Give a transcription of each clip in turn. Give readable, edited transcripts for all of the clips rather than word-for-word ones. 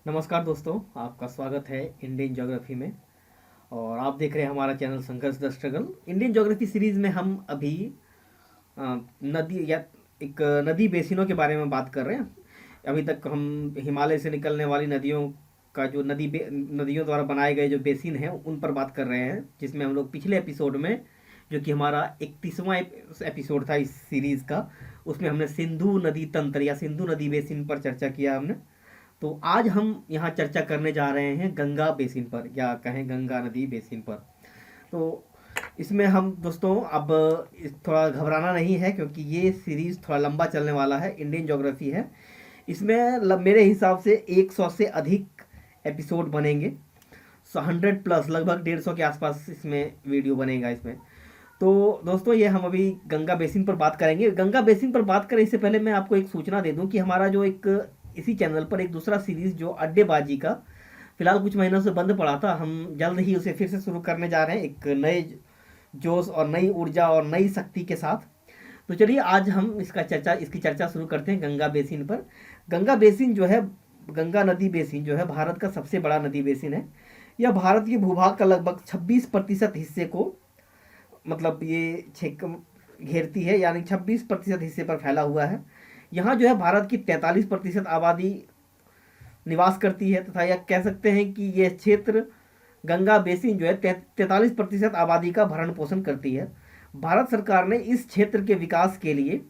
नमस्कार दोस्तों, आपका स्वागत है इंडियन ज्योग्राफी में। और आप देख रहे हैं हमारा चैनल संघर्ष the struggle. Indian geography series में हम अभी नदी या एक नदी बेसिनों के बारे में बात कर रहे हैं। अभी तक हम हिमालय से निकलने वाली नदियों का जो नदियों द्वारा बनाए गए जो बेसिन हैं उन पर बात कर रहे हैं, जिसमें हम लोग पिछले एपिसोड में, जो कि हमारा 31वां एपिसोड था इस सीरीज का, उसमें हमने सिंधु नदी तंत्र या सिंधु नदी बेसिन पर चर्चा किया हमने। तो आज हम यहाँ चर्चा करने जा रहे हैं गंगा बेसिन पर, या कहें गंगा नदी बेसिन पर। तो इसमें हम दोस्तों अब थोड़ा घबराना नहीं है, क्योंकि ये सीरीज थोड़ा लंबा चलने वाला है। इंडियन ज्योग्राफी है, इसमें मेरे हिसाब से 100 से अधिक एपिसोड बनेंगे। 100 प्लस, लगभग 150 के आसपास इसमें वीडियो बनेगा इसमें। तो दोस्तों, ये हम अभी गंगा बेसिन पर बात करेंगे। गंगा बेसिन पर बात करें इससे पहले मैं आपको एक सूचना दे दूं कि हमारा जो एक इसी चैनल पर एक दूसरा सीरीज जो अड्डेबाजी का फिलहाल कुछ महीनों से बंद पड़ा था, हम जल्द ही उसे फिर से शुरू करने जा रहे हैं, एक नए जोश और नई ऊर्जा और नई शक्ति के साथ। तो चलिए आज हम इसकी चर्चा शुरू करते हैं गंगा बेसिन पर। गंगा बेसिन जो है, गंगा नदी बेसिन जो है, भारत का सबसे बड़ा नदी बेसिन है। यह भारत के भूभाग का लगभग 26% हिस्से को, मतलब ये घेरती है, यानी 26% हिस्से पर फैला हुआ है। यहाँ जो है भारत की 43% आबादी निवास करती है, तथा यह कह सकते हैं कि यह क्षेत्र, गंगा बेसिन जो है, 43% आबादी का भरण पोषण करती है। भारत सरकार ने इस क्षेत्र के विकास के लिए,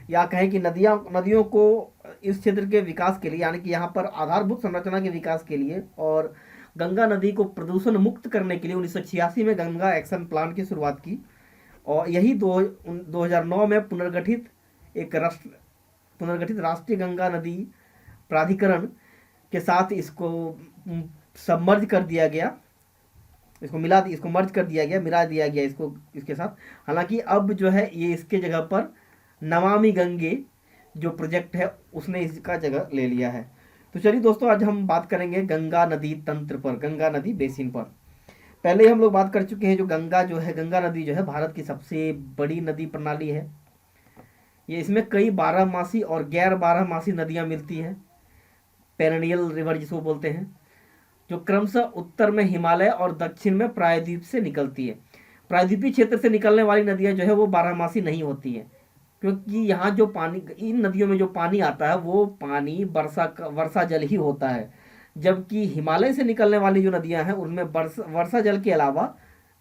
या कहें कि नदियों को इस क्षेत्र के विकास के लिए, यानी कि यहाँ पर आधारभूत संरचना के विकास के लिए और गंगा नदी को प्रदूषण मुक्त करने के लिए 1986 में गंगा एक्शन प्लान की शुरुआत की। और यही 2009 में पुनर्गठित राष्ट्रीय गंगा नदी प्राधिकरण के साथ इसको सबमर्ज कर दिया गया, इसको मर्ज कर दिया गया, मिला दिया गया इसको इसके साथ। हालांकि अब जो है ये इसके जगह पर नमामि गंगे जो प्रोजेक्ट है उसने इसका जगह ले लिया है। तो चलिए दोस्तों, आज हम बात करेंगे गंगा नदी तंत्र पर, गंगा नदी बेसिन पर। पहले ही हम लोग बात कर चुके हैं, जो गंगा नदी जो है भारत की सबसे बड़ी नदी प्रणाली है। ये इसमें कई 12मासी और गैर 12मासी नदियां मिलती हैं, पेरेनियल रिवर जिसको बोलते हैं, जो क्रमशः उत्तर में हिमालय और दक्षिण में प्रायद्वीप से निकलती है। प्रायद्वीपीय क्षेत्र से निकलने वाली नदियां जो है वो 12मासी नहीं होती हैं, क्योंकि यहाँ जो पानी, इन नदियों में जो पानी आता है वो पानी वर्षा जल ही होता है। जबकि हिमालय से निकलने वाली जो नदियां हैं उनमें वर्षा जल के अलावा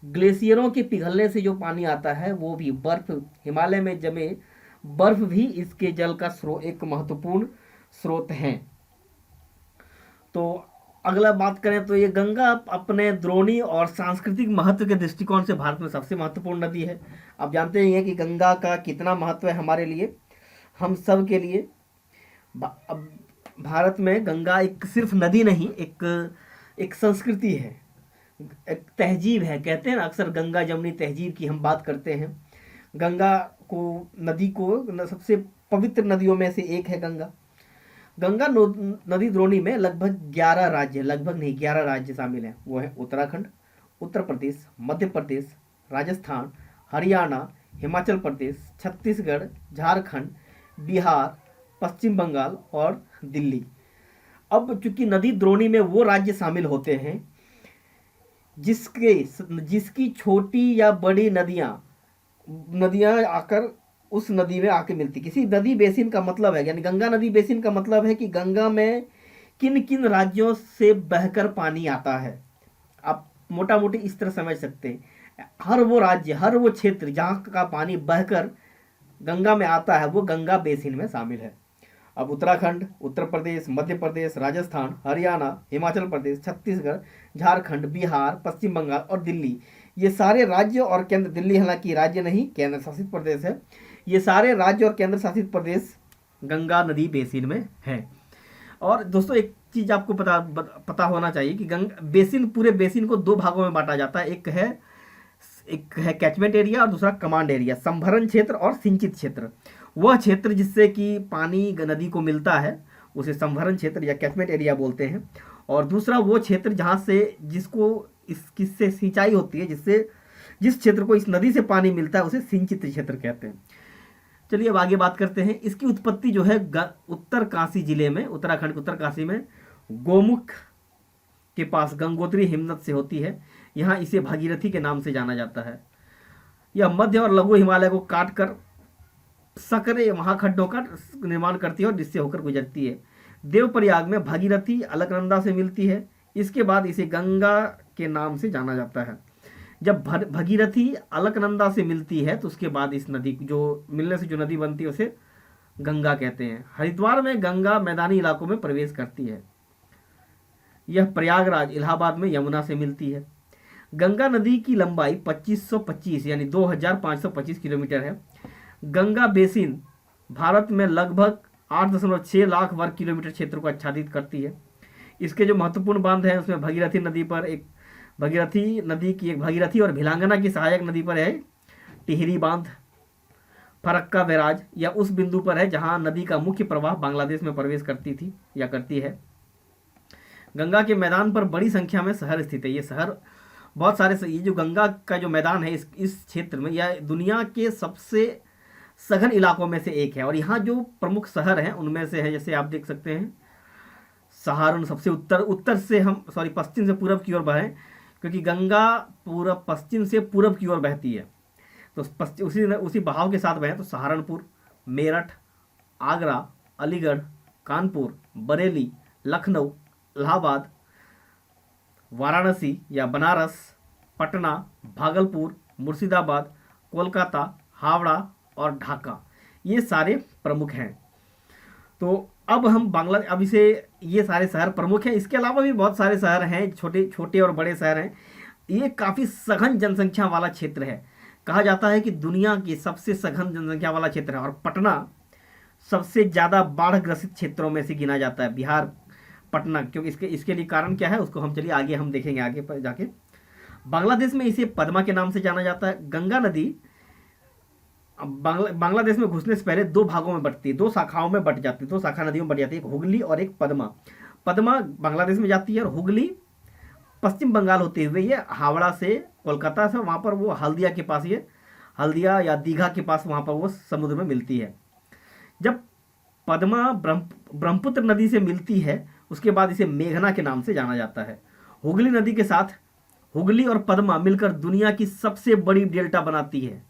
ग्लेशियरों के पिघलने से जो पानी आता है वो भी बर्फ, हिमालय में जमे बर्फ भी इसके जल का एक महत्वपूर्ण स्रोत है। तो अगला बात करें तो ये गंगा अपने द्रोणी और सांस्कृतिक महत्व के दृष्टिकोण से भारत में सबसे महत्वपूर्ण नदी है। आप जानते ही हैं कि गंगा का कितना महत्व है हमारे लिए, हम सब के लिए। अब भारत में गंगा एक सिर्फ नदी नहीं, एक संस्कृति है, एक तहजीब है। कहते हैं ना अक्सर गंगा जमुनी तहजीब की हम बात करते हैं। गंगा नदी को सबसे पवित्र नदियों में से एक है गंगा। गंगा नदी द्रोणी में लगभग 11 राज्य शामिल हैं। वो है उत्तराखंड, उत्तर प्रदेश, मध्य प्रदेश, राजस्थान, हरियाणा, हिमाचल प्रदेश, छत्तीसगढ़, झारखंड, बिहार, पश्चिम बंगाल और दिल्ली। अब चूंकि नदी द्रोणी में वो राज्य शामिल होते हैं जिसकी छोटी या बड़ी नदियां आकर उस नदी में आके मिलती। किसी नदी बेसिन का मतलब है, यानी गंगा नदी बेसिन का मतलब है कि गंगा में किन किन राज्यों से बहकर पानी आता है। आप मोटा मोटी इस तरह समझ सकते हैं, हर वो राज्य, हर वो क्षेत्र जहाँ का पानी बहकर गंगा में आता है वो गंगा बेसिन में शामिल है। अब उत्तराखंड, उत्तर प्रदेश, मध्य प्रदेश, राजस्थान, हरियाणा, हिमाचल प्रदेश, छत्तीसगढ़, झारखंड, बिहार, पश्चिम बंगाल और दिल्ली, ये सारे राज्य और केंद्र, दिल्ली हालांकि राज्य नहीं केंद्र शासित प्रदेश है, ये सारे राज्य और केंद्र शासित प्रदेश गंगा नदी बेसिन में हैं। और दोस्तों एक चीज़ आपको पता होना चाहिए कि पूरे बेसिन को 2 भागों में बांटा जाता है। एक है कैचमेंट एरिया और दूसरा कमांड एरिया। संभरण क्षेत्र और सिंचित क्षेत्र, वह क्षेत्र जिससे कि पानी नदी को मिलता है उसे संभरण क्षेत्र या कैचमेंट एरिया बोलते हैं। और दूसरा वो क्षेत्र जहाँ से किससे सिंचाई होती है, जिस क्षेत्र को इस नदी से पानी मिलता है उसे सिंचित क्षेत्र कहते हैं। चलिए अब आगे बात करते हैं। इसकी उत्पत्ति जो है उत्तर काशी जिले में, उत्तराखंड के उत्तर काशी में गोमुख के पास गंगोत्री हिमनद से होती है। यहाँ इसे भागीरथी के नाम से जाना जाता है। यह मध्य और लघु हिमालय को काट कर सकरे महाखड्डों का निर्माण करती है और जिससे होकर गुजरती है। देवप्रयाग में भागीरथी अलकनंदा से मिलती है। इसके बाद इसे गंगा के नाम से जाना जाता है। जब भगीरथी अलकनंदा से मिलती है तो उसके बाद इस नदी जो मिलने से जो नदी बनती है उसे गंगा कहते हैं। हरिद्वार में गंगा मैदानी इलाकों में प्रवेश करती है। यह प्रयागराज इलाहाबाद में यमुना से मिलती है। गंगा नदी की लंबाई 2525 यानी 2525 किलोमीटर है। गंगा बेसिन भारत में लगभग 8.6 लाख वर्ग किलोमीटर क्षेत्र को आच्छादित करती है। इसके जो महत्वपूर्ण बांध हैं उसमें भगीरथी नदी पर एक भगीरथी नदी की एक भगीरथी और भिलांगना की सहायक नदी पर है टिहरी बांध। फरक्का बैराज या उस बिंदु पर है जहां नदी का मुख्य प्रवाह बांग्लादेश में प्रवेश करती थी या करती है। गंगा के मैदान पर बड़ी संख्या में शहर स्थित है। ये शहर बहुत सारे ये जो गंगा का जो मैदान है इस क्षेत्र में यह दुनिया के सबसे सघन इलाकों में से एक है। और यहाँ जो प्रमुख शहर हैं उनमें से है, जैसे आप देख सकते हैं सहारन सबसे उत्तर से हम पश्चिम से पूरब की ओर बहें, क्योंकि गंगा पूरब पश्चिम से पूरब की ओर बहती है तो उसी बहाव के साथ बहें तो सहारनपुर, मेरठ, आगरा, अलीगढ़, कानपुर, बरेली, लखनऊ, इलाहाबाद, वाराणसी या बनारस, पटना, भागलपुर, मुर्शिदाबाद, कोलकाता, हावड़ा और ढाका, ये सारे प्रमुख हैं। तो अब इसे ये सारे शहर प्रमुख हैं। इसके अलावा भी बहुत सारे शहर हैं, छोटे छोटे और बड़े शहर हैं। ये काफ़ी सघन जनसंख्या वाला क्षेत्र है। कहा जाता है कि दुनिया की सबसे सघन जनसंख्या वाला क्षेत्र है। और पटना सबसे ज़्यादा बाढ़ ग्रसित क्षेत्रों में से गिना जाता है, बिहार पटना। क्योंकि इसके लिए कारण क्या है उसको हम चलिए आगे हम देखेंगे आगे पर जाके। बांग्लादेश में इसे पद्मा के नाम से जाना जाता है। गंगा नदी बांग्लादेश में घुसने से पहले दो भागों में बंटती है, दो शाखाओं में बंट जाती है, दो शाखा नदियों में बंट जाती है, एक हुगली और एक पद्मा। पद्मा बांग्लादेश में जाती है और हुगली पश्चिम बंगाल होते हुए ये हावड़ा से कोलकाता से वहाँ पर वो हल्दिया के पास, ये हल्दिया या दीघा के पास वहाँ पर वो समुद्र में मिलती है। जब पद्मा ब्रह्मपुत्र नदी से मिलती है उसके बाद इसे मेघना के नाम से जाना जाता है। हुगली नदी के साथ हुगली और पद्मा मिलकर दुनिया की सबसे बड़ी डेल्टा बनाती है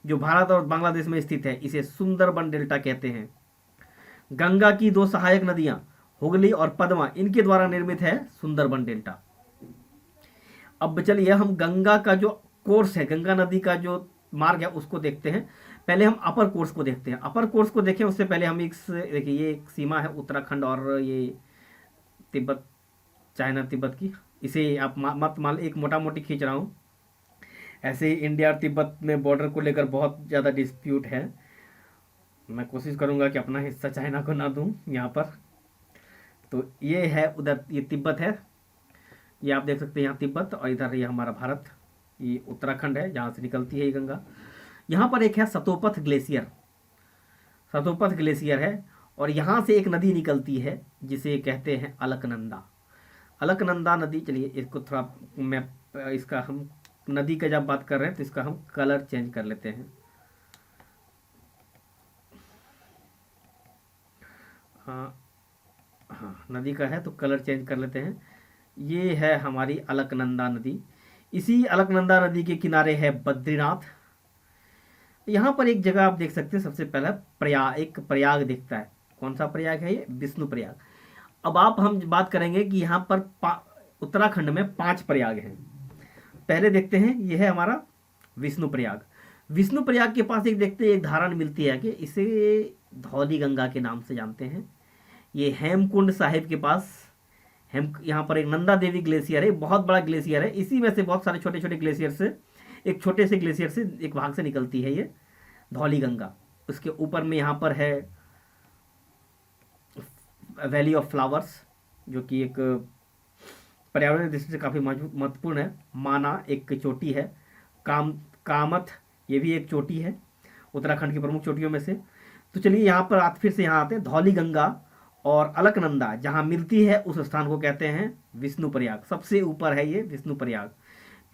जो भारत और बांग्लादेश में स्थित है। इसे सुंदरबन डेल्टा कहते हैं। गंगा की दो सहायक नदियां हुगली और पद्मा, इनके द्वारा निर्मित है सुंदरबन डेल्टा। अब चलिए हम गंगा का जो कोर्स है, गंगा नदी का जो मार्ग है उसको देखते हैं। पहले हम अपर कोर्स को देखते हैं। अपर कोर्स को देखें उससे पहले हम देखिए ये एक सीमा है उत्तराखंड और ये तिब्बत, चाइना तिब्बत की। इसे आप मत मान एक मोटा मोटी खींच रहा हूँ। ऐसे इंडिया और तिब्बत में बॉर्डर को लेकर बहुत ज़्यादा डिस्प्यूट है। मैं कोशिश करूँगा कि अपना हिस्सा चाइना को ना दूँ यहाँ पर। तो ये है उधर, ये तिब्बत है, ये आप देख सकते हैं यहाँ तिब्बत, और इधर ये हमारा भारत, ये उत्तराखंड है जहाँ से निकलती है ये गंगा। यहाँ पर एक है सतोपथ ग्लेशियर, सतोपथ ग्लेशियर है और यहाँ से एक नदी निकलती है जिसे कहते हैं अलकनंदा। अलकनंदा नदी, चलिए इसको थोड़ा मैं इसका हम नदी का जब बात कर रहे हैं तो इसका हम कलर चेंज कर लेते हैं। हाँ नदी का है तो कलर चेंज कर लेते हैं। ये है हमारी अलकनंदा नदी। इसी अलकनंदा नदी के किनारे है बद्रीनाथ। यहाँ पर एक जगह आप देख सकते हैं, सबसे पहला एक प्रयाग दिखता है। कौन सा प्रयाग है ये? विष्णु प्रयाग। अब हम बात करेंगे कि यहाँ पर उत्तराखंड में 5 प्रयाग हैं। पहले देखते हैं, ये है हमारा विष्णु प्रयाग। विष्णु प्रयाग के पास एक देखते हैं एक धारण मिलती है कि इसे धौली गंगा के नाम से जानते हैं। ये हेमकुंड साहिब के पास यहाँ पर एक नंदा देवी ग्लेशियर है, बहुत बड़ा ग्लेशियर है। इसी में से बहुत सारे छोटे छोटे ग्लेशियर से एक छोटे से ग्लेशियर से एक भाग से निकलती है ये धौली गंगा। उसके ऊपर में यहाँ पर है वैली ऑफ फ्लावर्स, जो कि एक पर्यावरण दृष्टि से काफ़ी महत्वपूर्ण है। माना एक चोटी है, कामथ ये भी एक चोटी है उत्तराखंड की प्रमुख चोटियों में से। तो चलिए यहाँ पर फिर से यहाँ आते हैं। धौली गंगा और अलकनंदा जहाँ मिलती है उस स्थान को कहते हैं विष्णु प्रयाग। सबसे ऊपर है ये विष्णु प्रयाग।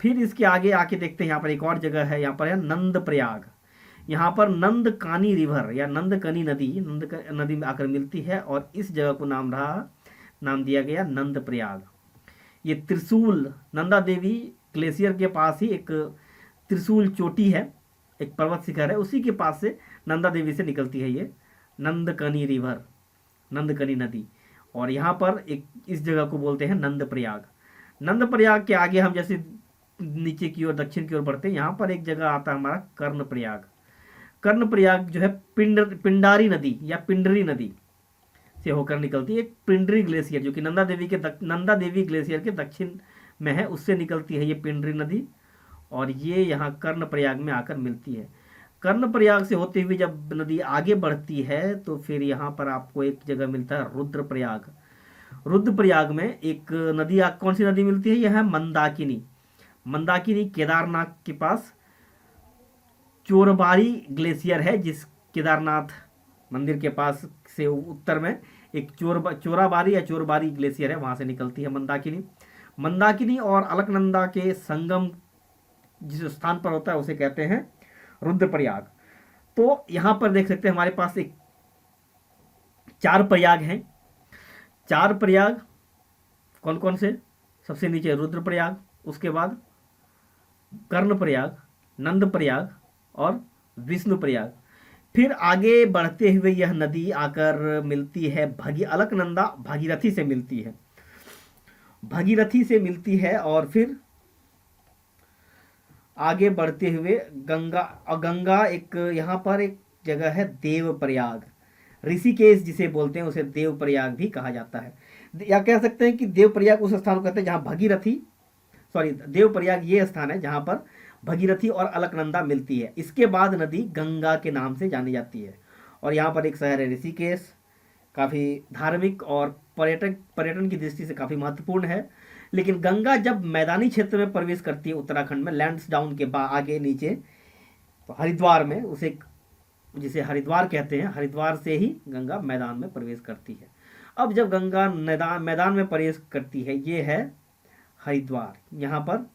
फिर इसके आगे आके देखते हैं, यहाँ पर एक और जगह है, यहाँ पर है नंद प्रयाग। यहाँ पर नंदकानी रिवर या नंदकनी नदी में आकर मिलती है और इस जगह को नाम रहा नाम दिया गया नंद प्रयाग। ये त्रिशूल नंदा देवी ग्लेशियर के पास ही एक त्रिशूल चोटी है, एक पर्वत शिखर है, उसी के पास से नंदा देवी से निकलती है ये नंदकनी रिवर, नंदकनी नदी। और यहाँ पर एक इस जगह को बोलते हैं नंद प्रयाग। नंद प्रयाग के आगे हम जैसे नीचे की ओर दक्षिण की ओर बढ़ते हैं, यहाँ पर एक जगह आता है हमारा कर्ण प्रयाग। कर्ण प्रयाग जो है पिंडारी नदी या पिंडरी नदी से होकर निकलती है। एक पिंडरी ग्लेशियर जो कि नंदा देवी ग्लेशियर के दक्षिण में है, उससे निकलती है ये पिंडरी नदी, और ये यहाँ कर्ण प्रयाग में आकर मिलती है। कर्ण प्रयाग से होते हुए जब नदी आगे बढ़ती है तो फिर यहाँ पर आपको एक जगह मिलता है रुद्रप्रयाग। रुद्रप्रयाग में एक नदी, कौन सी नदी मिलती है? यह है मंदाकिनी। मंदाकिनी केदारनाथ के पास चोरबारी ग्लेशियर है, जिस केदारनाथ मंदिर के पास से उत्तर में एक चोराबारी या चोरबारी ग्लेशियर है, वहां से निकलती है मंदाकिनी। मंदाकिनी और अलकनंदा के संगम जिस स्थान पर होता है उसे कहते हैं रुद्रप्रयाग। तो यहां पर देख सकते हैं हमारे पास एक 4 प्रयाग हैं। 4 प्रयाग कौन कौन से? सबसे नीचे रुद्रप्रयाग, उसके बाद कर्णप्रयाग, नंदप्रयाग और विष्णुप्रयाग। फिर आगे बढ़ते हुए यह नदी आकर मिलती है अलकनंदा भागीरथी से मिलती है, भागीरथी से मिलती है। और फिर आगे बढ़ते हुए गंगा एक यहाँ पर एक जगह है देवप्रयाग, ऋषिकेश जिसे बोलते हैं उसे देवप्रयाग भी कहा जाता है। या कह सकते हैं कि देवप्रयाग उस स्थान को कहते हैं जहाँ देवप्रयाग ये स्थान है जहाँ पर भगीरथी और अलकनंदा मिलती है। इसके बाद नदी गंगा के नाम से जानी जाती है। और यहाँ पर एक शहर है ऋषिकेश, काफ़ी धार्मिक और पर्यटन की दृष्टि से काफ़ी महत्वपूर्ण है। लेकिन गंगा जब मैदानी क्षेत्र में प्रवेश करती है उत्तराखंड में, लैंड्स डाउन के आगे नीचे, तो हरिद्वार में जिसे हरिद्वार कहते हैं, हरिद्वार से ही गंगा मैदान में प्रवेश करती है। अब जब गंगा मैदान में प्रवेश करती है, ये है हरिद्वार। यहाँ पर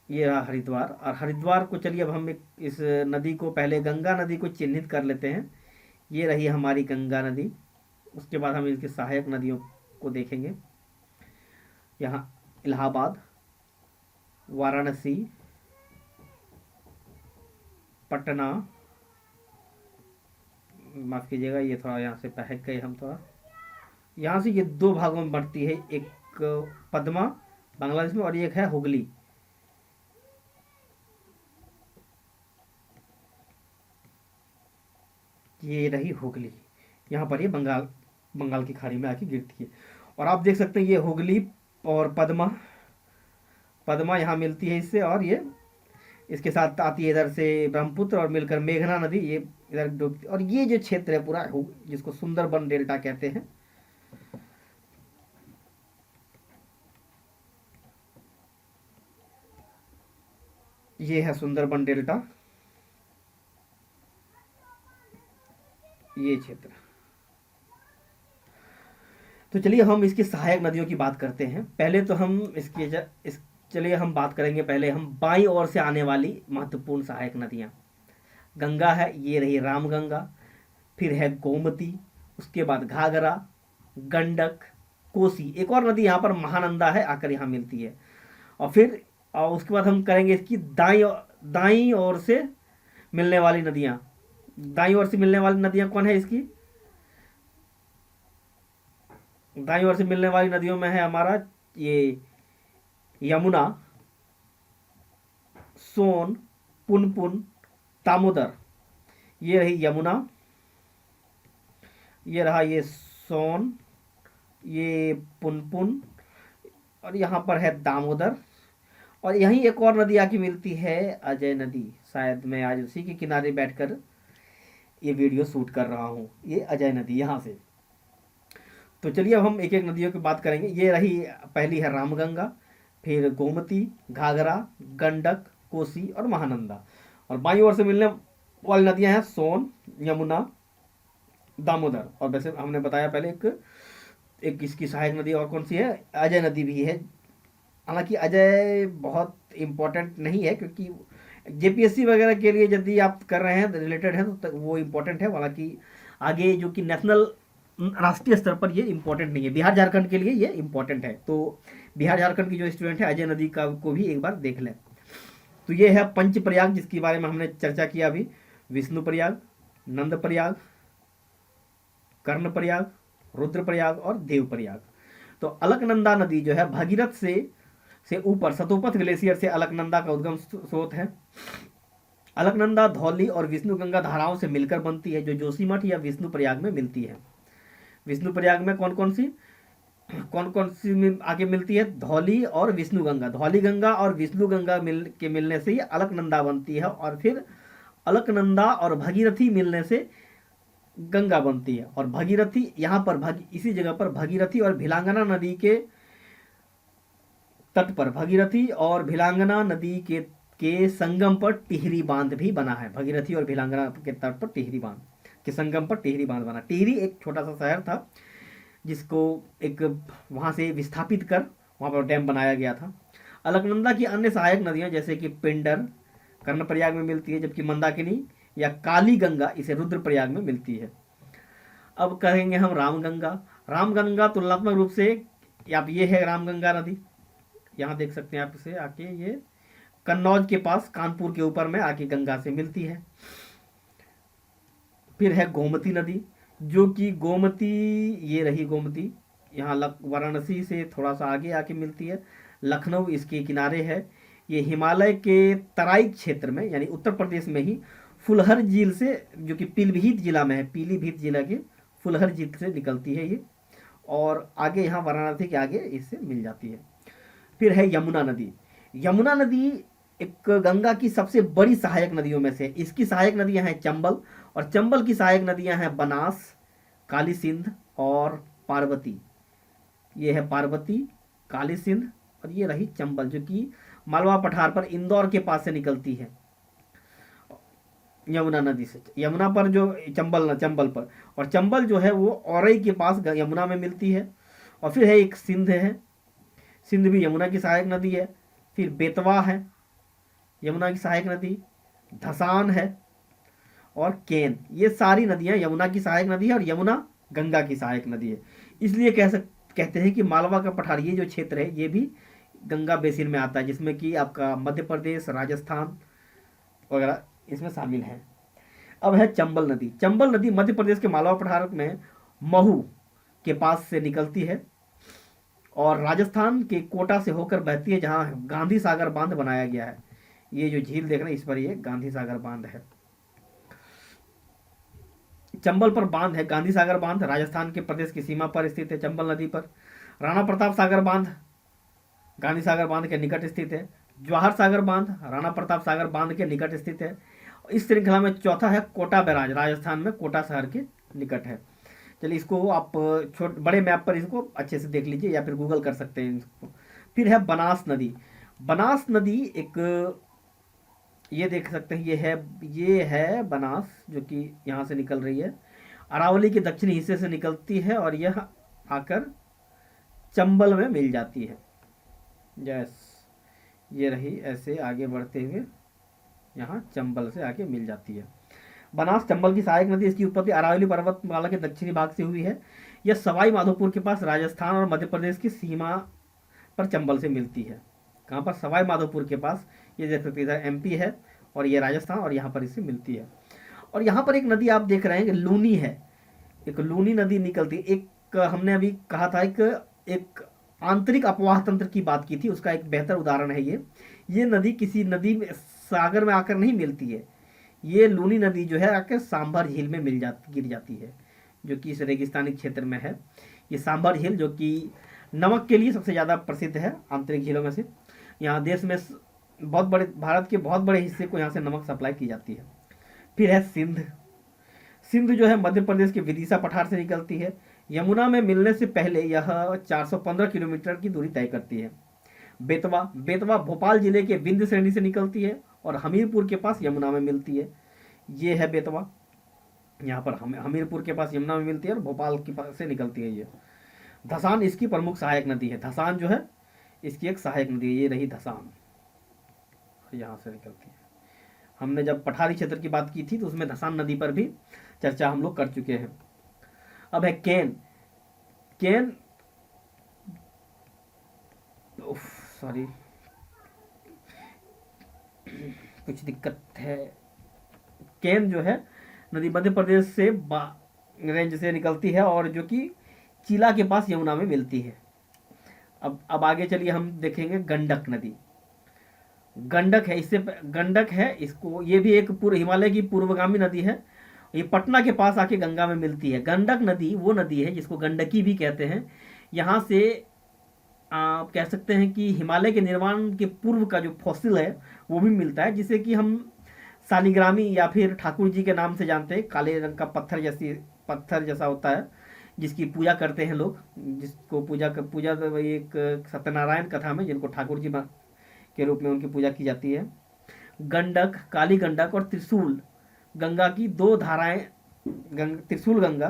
ये रहा हरिद्वार। और हरिद्वार को चलिए अब हम इस नदी को, पहले गंगा नदी को चिन्हित कर लेते हैं। ये रही हमारी गंगा नदी। उसके बाद हम इसकी सहायक नदियों को देखेंगे। यहाँ इलाहाबाद, वाराणसी, पटना, माफ़ कीजिएगा ये थोड़ा यहाँ से बहक गए हम थोड़ा। यहाँ से ये 2 भागों में बढ़ती है, एक पद्मा बांग्लादेश में और एक है हुगली। ये रही हुगली, यहाँ पर ये बंगाल की खाड़ी में आके गिरती है। और आप देख सकते हैं ये हुगली और पद्मा यहाँ मिलती है इससे, और ये इसके साथ आती है इधर से ब्रह्मपुत्र और मिलकर मेघना नदी ये इधर डूबती। और ये जो क्षेत्र है पूरा जिसको सुंदरबन डेल्टा कहते हैं, ये है सुंदरबन डेल्टा, ये क्षेत्र। तो चलिए हम इसकी सहायक नदियों की बात करते हैं। पहले तो हम चलिए हम बात करेंगे, पहले हम बाईं ओर से आने वाली महत्वपूर्ण सहायक नदियाँ। गंगा है, ये रही रामगंगा, फिर है गोमती, उसके बाद घाघरा, गंडक, कोसी, एक और नदी यहाँ पर महानंदा है आकर यहाँ मिलती है। और फिर उसके बाद हम करेंगे इसकी दाईं ओर से मिलने वाली नदियाँ। दाईं ओर से मिलने वाली नदियाँ कौन है? इसकी दाईं ओर से मिलने वाली नदियों में है हमारा ये यमुना, सोन, पुनपुन, दामोदर। ये रही यमुना, ये रहा ये सोन, ये पुनपुन, और यहाँ पर है दामोदर। और यहीं एक और नदी आके मिलती है, अजय नदी। शायद मैं आज उसी के किनारे बैठकर ये वीडियो शूट कर रहा हूँ, ये अजय नदी यहाँ से। तो चलिए अब हम एक एक नदियों की बात करेंगे। ये रही, पहली है रामगंगा, फिर गोमती, घाघरा, गंडक, कोसी और महानंदा। और बाईं ओर से मिलने वाली नदियां हैं सोन, यमुना, दामोदर। और वैसे हमने बताया पहले एक इसकी सहायक नदी और कौन सी है? अजय नदी भी है। हालांकि अजय बहुत इम्पोर्टेंट नहीं है, क्योंकि जेपीएससी वगैरह के लिए यदि आप कर रहे हैं रिलेटेड है तो वो इम्पोर्टेंट है। हालांकि आगे जो कि नेशनल राष्ट्रीय स्तर पर ये इम्पोर्टेंट नहीं है, बिहार झारखंड के लिए ये इम्पोर्टेंट है। तो बिहार झारखंड की जो स्टूडेंट है अजय नदी का को भी एक बार देख लें। तो ये है पंच प्रयाग जिसके बारे में हमने चर्चा किया अभी, विष्णु प्रयाग, नंद प्रयाग, कर्ण प्रयाग, रुद्र प्रयाग और देव प्रयाग। तो अलकनंदा नदी जो है भगीरथ से ऊपर सतोपथ ग्लेशियर से अलकनंदा का उद्गम स्रोत है। अलकनंदा धौली और विष्णु गंगा धाराओं से मिलकर बनती है, जो जोशीमठ या विष्णु प्रयाग में मिलती है। विष्णु प्रयाग में कौन कौन सी आगे मिलती है? धौली और विष्णु गंगा। धौली गंगा और विष्णु गंगा मिलने से ही अलकनंदा बनती है, और फिर अलकनंदा और भगीरथी मिलने से गंगा बनती है। और भगीरथी यहाँ पर इसी जगह पर भगीरथी और भिलांगना नदी के तट पर, भगीरथी और भिलांगना नदी के संगम पर टिहरी बांध भी बना है। भगीरथी और भिलांगना के तट पर टिहरी बांध के संगम पर टिहरी बांध बना। टिहरी एक छोटा सा शहर था जिसको एक वहां से विस्थापित कर वहां पर डैम बनाया गया था। अलकनंदा की अन्य सहायक नदियां जैसे कि पिंडर कर्णप्रयाग में मिलती है, जबकि मंदाकिनी या काली गंगा इसे रुद्रप्रयाग में मिलती है। अब कहेंगे हम रामगंगा। रामगंगा तुलनात्मक रूप से, आप ये है रामगंगा नदी, यहाँ देख सकते हैं आप इसे आके, ये कन्नौज के पास कानपुर के ऊपर में आके गंगा से मिलती है। फिर है गोमती नदी, जो कि गोमती, ये रही गोमती, यहाँ वाराणसी से थोड़ा सा आगे आके मिलती है। लखनऊ इसके किनारे है। ये हिमालय के तराई क्षेत्र में यानी उत्तर प्रदेश में ही फुलहर झील से, जो कि पीलीभीत जिला में है, पीलीभीत जिला के फुलहर झील से निकलती है ये, और आगे यहाँ वाराणसी के आगे इससे मिल जाती है। फिर है यमुना नदी। यमुना नदी एक गंगा की सबसे बड़ी सहायक नदियों में से। इसकी सहायक नदियां हैं चंबल, और चंबल की सहायक नदियां हैं बनास, काली सिंध और पार्वती। ये है पार्वती, काली सिंध, और ये रही चंबल, जो कि मालवा पठार पर इंदौर के पास से निकलती है यमुना नदी से। यमुना पर जो चंबल पर, और चंबल जो है वो औरई के पास यमुना में मिलती है। और फिर है एक सिंध है, सिंध भी यमुना की सहायक नदी है। फिर बेतवा है यमुना की सहायक नदी, धसान है और केन। ये सारी नदियां यमुना की सहायक नदी है, और यमुना गंगा की सहायक नदी है। इसलिए कहते हैं कि मालवा का पठार, ये जो क्षेत्र है ये भी गंगा बेसिन में आता है, जिसमें कि आपका मध्य प्रदेश, राजस्थान वगैरह इसमें शामिल है। अब है चंबल नदी। चंबल नदी मध्य प्रदेश के मालवा पठार में महू के पास से निकलती है, और राजस्थान के कोटा से होकर बहती है, जहां गांधी सागर बांध बनाया गया है। ये जो झील देख रहे हैं इस पर ये गांधी सागर बांध है। चंबल पर बांध है, गांधी सागर बांध राजस्थान के प्रदेश की सीमा पर स्थित है। चंबल नदी पर राणा प्रताप सागर बांध गांधी सागर बांध के निकट स्थित है। जवाहर सागर बांध राणा प्रताप सागर बांध के निकट स्थित है। इस श्रृंखला में चौथा है कोटा बैराज, राजस्थान में कोटा शहर के निकट है। चलिए इसको आप बड़े मैप पर इसको अच्छे से देख लीजिए, या फिर गूगल कर सकते हैं इसको। फिर है बनास नदी। बनास नदी एक, ये देख सकते हैं, ये है बनास, जो कि यहाँ से निकल रही है, अरावली के दक्षिणी हिस्से से निकलती है, और यह आकर चंबल में मिल जाती है। यस, ये रही, ऐसे आगे बढ़ते हुए यहाँ चंबल से आके मिल जाती है। बनास चंबल की सहायक नदी। इसकी उत्पत्ति अरावली पर्वतमाला के दक्षिणी भाग से हुई है। यह सवाई माधोपुर के पास राजस्थान और मध्य प्रदेश की सीमा पर चंबल से मिलती है। कहाँ पर? सवाई माधोपुर के पास। ये देख सकते हैं एमपी है, और ये राजस्थान, और यहाँ पर इससे मिलती है। और यहाँ पर एक नदी आप देख रहे हैं कि लूनी है, एक लूनी नदी निकलती है। एक हमने अभी कहा था एक आंतरिक अपवाह तंत्र की बात की थी, उसका एक बेहतर उदाहरण है ये नदी किसी नदी में, सागर में आकर नहीं मिलती है। ये लूनी नदी जो है आकर सांभर झील में गिर जाती है, जो कि इस रेगिस्तानी क्षेत्र में है। ये सांभर झील जो कि नमक के लिए सबसे ज़्यादा प्रसिद्ध है आंतरिक झीलों में से। यहाँ देश में भारत के बहुत बड़े हिस्से को यहाँ से नमक सप्लाई की जाती है। फिर है सिंध। सिंध जो है मध्य प्रदेश के विदिशा पठार से निकलती है। यमुना में मिलने से पहले यह 415 किलोमीटर की दूरी तय करती है। बेतवा भोपाल जिले के विंध्य श्रेणी से निकलती है, और हमीरपुर के पास यमुना में मिलती है। ये है बेतवा, यहाँ पर हमीरपुर के पास यमुना में मिलती है, और भोपाल के पास से निकलती है ये। धसान इसकी प्रमुख सहायक नदी है। धसान जो है इसकी एक सहायक नदी है, ये रही धसान, यहाँ से निकलती है। हमने जब पठारी क्षेत्र की बात की थी तो उसमें धसान नदी पर भी चर्चा हम लोग कर चुके हैं। अब है केन। केन, सॉरी कुछ दिक्कत है। केन जो है नदी मध्य प्रदेश से रेंज से निकलती है और जो कि चिला के पास यमुना में मिलती है। अब आगे चलिए हम देखेंगे गंडक नदी। गंडक है, गंडक है, इसको ये भी एक पूर्व हिमालय की पूर्वगामी नदी है। ये पटना के पास आके गंगा में मिलती है। गंडक नदी वो नदी है जिसको गंडकी भी कहते हैं। यहाँ से आप कह सकते हैं कि हिमालय के निर्माण के पूर्व का जो फॉसिल है वो भी मिलता है, जिसे कि हम सालिग्रामी या फिर ठाकुर जी के नाम से जानते हैं। काले रंग का पत्थर जैसा होता है जिसकी पूजा करते हैं लोग, जिसको पूजा तो एक सत्यनारायण कथा में जिनको ठाकुर जी के रूप में उनकी पूजा की जाती है। गंडक, काली गंडक और त्रिशूल गंगा की दो धाराएं, त्रिशूल गंगा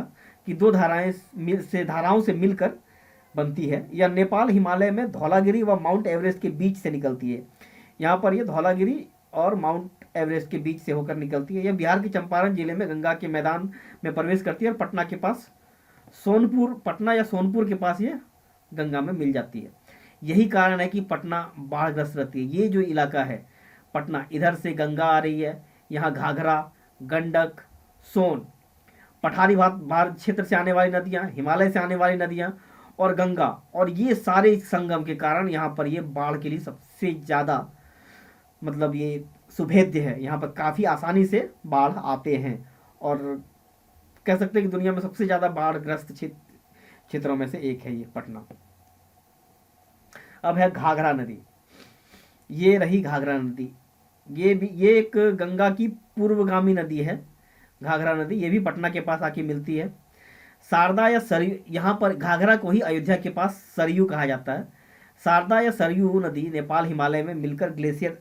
की दो धाराओं से मिलकर बनती है। यह नेपाल हिमालय में धौलागिरी व माउंट एवरेस्ट के बीच से निकलती है। यहाँ पर यह धौलागिरी और माउंट एवरेस्ट के बीच से होकर निकलती है। यह बिहार के चंपारण जिले में गंगा के मैदान में प्रवेश करती है और पटना या सोनपुर के पास ये गंगा में मिल जाती है। यही कारण है कि पटना बाढ़ग्रस्त रहती है। ये जो इलाका है पटना, इधर से गंगा आ रही है, यहाँ घाघरा, गंडक, सोन, पठारी भारत क्षेत्र से आने वाली नदियाँ, हिमालय से आने वाली नदियाँ और गंगा, और ये सारे संगम के कारण यहाँ पर ये बाढ़ के लिए सबसे ज़्यादा मतलब ये सुभेद्य है। यहाँ पर काफ़ी आसानी से बाढ़ आते हैं और कह सकते हैं कि दुनिया में सबसे ज़्यादा बाढ़ग्रस्त क्षेत्रों में से एक है ये पटना। अब है घाघरा नदी। ये रही घाघरा नदी। ये एक गंगा की पूर्वगामी नदी है। घाघरा नदी ये भी पटना के पास आके मिलती है। शारदा या सरयू, यहाँ पर घाघरा को ही अयोध्या के पास सरयू कहा जाता है। शारदा या सरयू नदी नेपाल हिमालय में मिलकर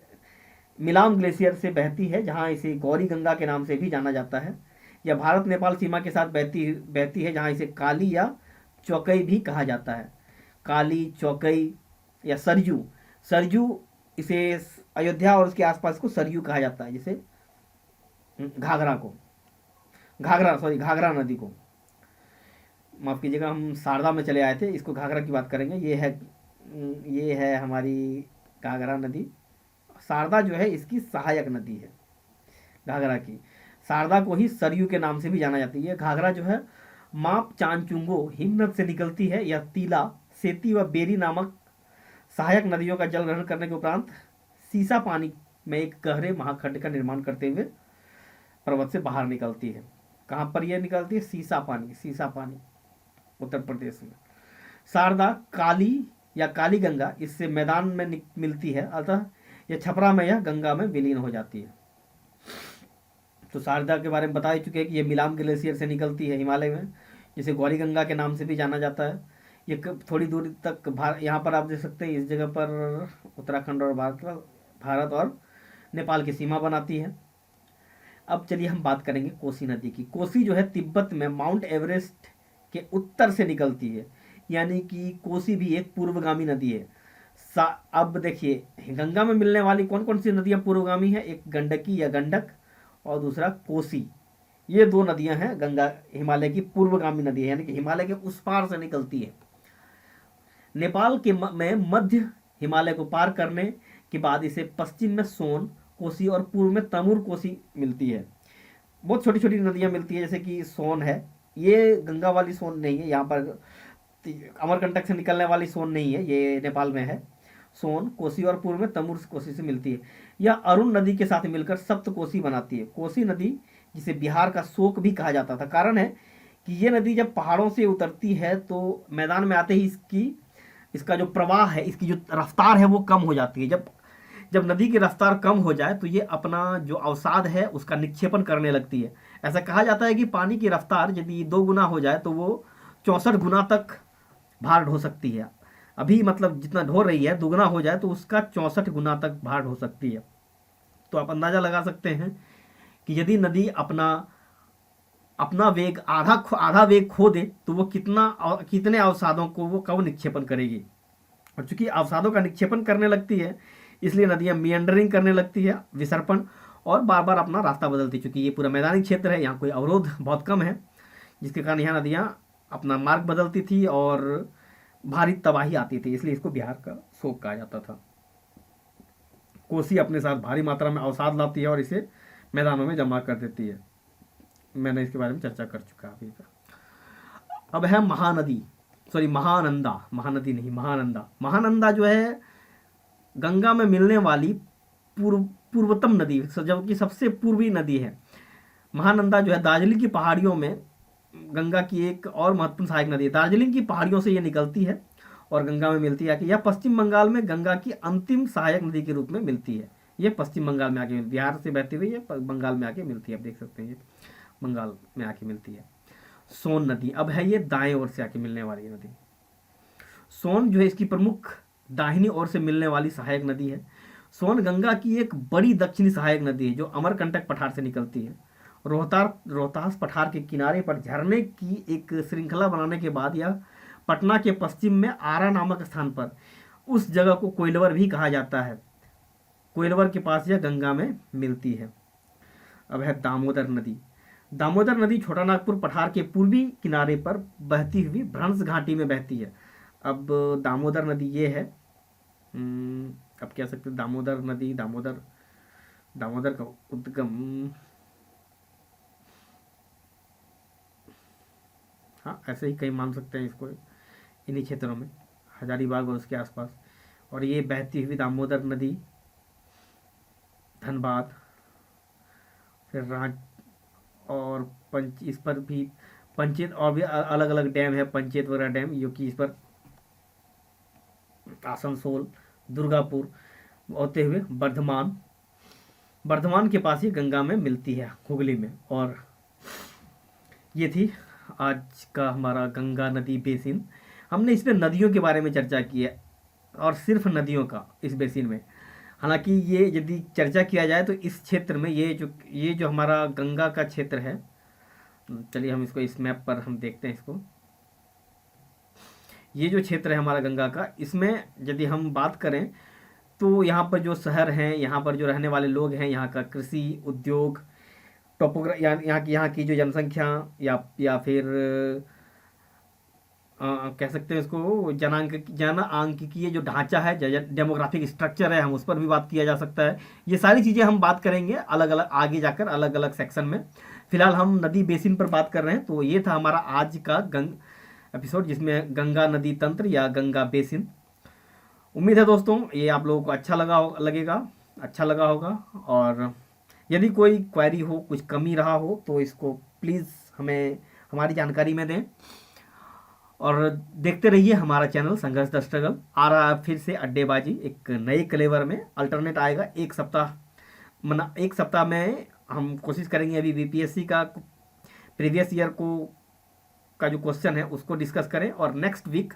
मिलाम ग्लेशियर से बहती है, जहाँ इसे गौरी गंगा के नाम से भी जाना जाता है। यह भारत नेपाल सीमा के साथ बहती है, जहाँ इसे काली या चौकई भी कहा जाता है। काली, चौकई या सरयू इसे अयोध्या और उसके आसपास को सरयू कहा जाता है, जिसे घाघरा नदी को, माफ़ कीजिएगा हम शारदा में चले आए थे, इसको घाघरा की बात करेंगे। ये है हमारी घाघरा नदी। शारदा जो है इसकी सहायक नदी है घाघरा की। शारदा को ही सरयू के नाम से भी जाना जाती है। घाघरा जो है माप चांचुंगो हिमनद से निकलती है। यह तीला, सेती व बेरी नामक सहायक नदियों का जल ग्रहण करने के उपरांत सीसा पानी में एक गहरे महाखंड का निर्माण करते हुए पर्वत से बाहर निकलती है। कहाँ पर यह निकलती है? सीसा पानी उत्तर प्रदेश में। शारदा, काली या काली गंगा इससे मैदान में मिलती है, अतः यह छपरा में या गंगा में विलीन हो जाती है। तो शारदा के बारे में बता ही चुके हैं कि यह मिलाम ग्लेशियर से निकलती है हिमालय में, जिसे गौरी गंगा के नाम से भी जाना जाता है। ये थोड़ी दूरी तक यहाँ पर आप देख सकते हैं, इस जगह पर उत्तराखंड और भारत और नेपाल की सीमा बनाती है। अब चलिए हम बात करेंगे कोसी नदी की। कोसी जो है तिब्बत में माउंट एवरेस्ट के उत्तर से निकलती है, यानी कि कोसी भी एक पूर्वगामी नदी है। अब देखिए गंगा में मिलने वाली कौन कौन सी नदियाँ पूर्वगामी है? एक गंडकी या गंडक और दूसरा कोसी। ये दो नदियां हैं गंगा हिमालय की पूर्वगामी नदी है, यानी कि हिमालय के उस पार से निकलती है। नेपाल में मध्य हिमालय को पार करने के बाद इसे पश्चिम में सोन कोसी और पूर्व में तमूर कोसी मिलती है। बहुत छोटी छोटी नदियां मिलती है, जैसे कि सोन है, ये गंगा वाली सोन नहीं है, यहाँ पर अमरकंटक से निकलने वाली सोन नहीं है, ये नेपाल में है। सोन कोसी और पूर्व में तमूर कोसी से मिलती है। यह अरुण नदी के साथ मिलकर सप्त कोसी बनाती है। कोसी नदी जिसे बिहार का शोक भी कहा जाता था, कारण है कि ये नदी जब पहाड़ों से उतरती है तो मैदान में आते ही इसका जो प्रवाह है, इसकी जो रफ्तार है वो कम हो जाती है। जब नदी की रफ्तार कम हो जाए तो ये अपना जो अवसाद है उसका निक्षेपण करने लगती है। ऐसा कहा जाता है कि पानी की रफ्तार यदि 2 गुना हो जाए तो वो 64 गुना तक भार ढो सकती है। अभी मतलब जितना ढो रही है 2 गुना हो जाए तो उसका 64 गुना तक भार ढो सकती है। तो आप अंदाजा लगा सकते हैं कि यदि नदी अपना वेग आधा वेग खो दे तो वो कितने अवसादों को वो कब निक्षेपण करेगी। और चूंकि अवसादों का निक्षेपण करने लगती है इसलिए नदियां मियंडरिंग करने लगती है, विसर्पण, और बार बार अपना रास्ता बदलती। चूंकि ये पूरा मैदानी क्षेत्र है, यहाँ कोई अवरोध बहुत कम है, जिसके कारण यहाँ नदियाँ अपना मार्ग बदलती थी और भारी तबाही आती थी, इसलिए इसको बिहार का शोक कहा जाता था। कोसी अपने साथ भारी मात्रा में अवसाद लाती है और इसे मैदानों में जमा कर देती है। मैंने इसके बारे में चर्चा कर चुका अभी का। अब है महानदी, सॉरी महानंदा, महानदी नहीं महानंदा। महानंदा जो है गंगा में मिलने वाली पूर्वतम नदी, जबकि सबसे पूर्वी नदी है। महानंदा जो है दार्जिलिंग की पहाड़ियों में गंगा की एक और महत्वपूर्ण सहायक नदी है। दार्जिलिंग की पहाड़ियों से ये निकलती है और गंगा में मिलती है। कि यह पश्चिम बंगाल में गंगा की अंतिम सहायक नदी के रूप में मिलती है। ये पश्चिम बंगाल में आके, बिहार से बहती हुई ये बंगाल में आके मिलती है। आप देख सकते हैं ये बंगाल में आके मिलती है। सोन नदी अब है ये दाएं ओर से आके मिलने वाली नदी। सोन जो है इसकी प्रमुख दाहिनी ओर से मिलने वाली सहायक नदी है। सोन गंगा की एक बड़ी दक्षिणी सहायक नदी है जो अमरकंटक पठार से निकलती है। रोहतास पठार के किनारे पर झरने की एक श्रृंखला बनाने के बाद यह पटना के पश्चिम में आरा नामक स्थान पर, उस जगह को कोइलवर भी कहा जाता है, कोइलवर के पास यह गंगा में मिलती है। अब है दामोदर नदी। दामोदर नदी छोटानागपुर पठार के पूर्वी किनारे पर बहती हुई भ्रंश घाटी में बहती है। अब दामोदर नदी ये है, अब कह सकते हैं दामोदर नदी, दामोदर का उद्गम, हाँ ऐसे ही कहीं मान सकते हैं इसको, इन्हीं क्षेत्रों में हजारीबाग और उसके आसपास। और ये बहती हुई दामोदर नदी धनबाद, फिर रांच और इस पर भी पंचेत और भी अलग अलग डैम है, पंचेत वगैरह डैम, जो कि इस पर आसनसोल, दुर्गापुर होते हुए बर्धमान के पास ही गंगा में मिलती है, हुगली में। और ये थी आज का हमारा गंगा नदी बेसिन। हमने इसमें नदियों के बारे में चर्चा की है और सिर्फ नदियों का इस बेसिन में। हालांकि ये यदि चर्चा किया जाए तो इस क्षेत्र में ये जो हमारा गंगा का क्षेत्र है, चलिए हम इसको इस मैप पर हम देखते हैं इसको। ये जो क्षेत्र है हमारा गंगा का, इसमें यदि हम बात करें तो यहाँ पर जो शहर हैं, यहाँ पर जो रहने वाले लोग हैं, यहाँ का कृषि उद्योग, यहाँ की जो जनसंख्या या फिर कह सकते हैं इसको जनांकीय जो ढांचा है, डेमोग्राफिक स्ट्रक्चर है, हम उस पर भी बात किया जा सकता है। ये सारी चीज़ें हम बात करेंगे अलग अलग आगे जाकर अलग अलग सेक्शन में। फिलहाल हम नदी बेसिन पर बात कर रहे हैं। तो ये था हमारा आज का एपिसोड, जिसमें गंगा नदी तंत्र या गंगा बेसिन। उम्मीद है दोस्तों ये आप लोगों को अच्छा लगा होगा। और यदि कोई क्वेरी हो, कुछ कमी रहा हो, तो इसको प्लीज़ हमें हमारी जानकारी में दें। और देखते रहिए हमारा चैनल संघर्ष द स्ट्रगल। आ रहा है फिर से अड्डेबाजी एक नए क्लेवर में, अल्टरनेट आएगा। एक सप्ताह में हम कोशिश करेंगे अभी बीपीएससी का प्रीवियस ईयर का जो क्वेश्चन है उसको डिस्कस करें, और नेक्स्ट वीक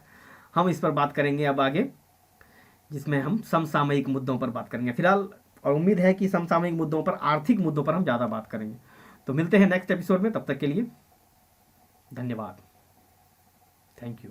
हम इस पर बात करेंगे अब आगे, जिसमें हम समसामयिक मुद्दों पर बात करेंगे फिलहाल। और उम्मीद है कि समसामयिक मुद्दों पर, आर्थिक मुद्दों पर हम ज़्यादा बात करेंगे। तो मिलते हैं नेक्स्ट एपिसोड में, तब तक के लिए धन्यवाद। Thank you.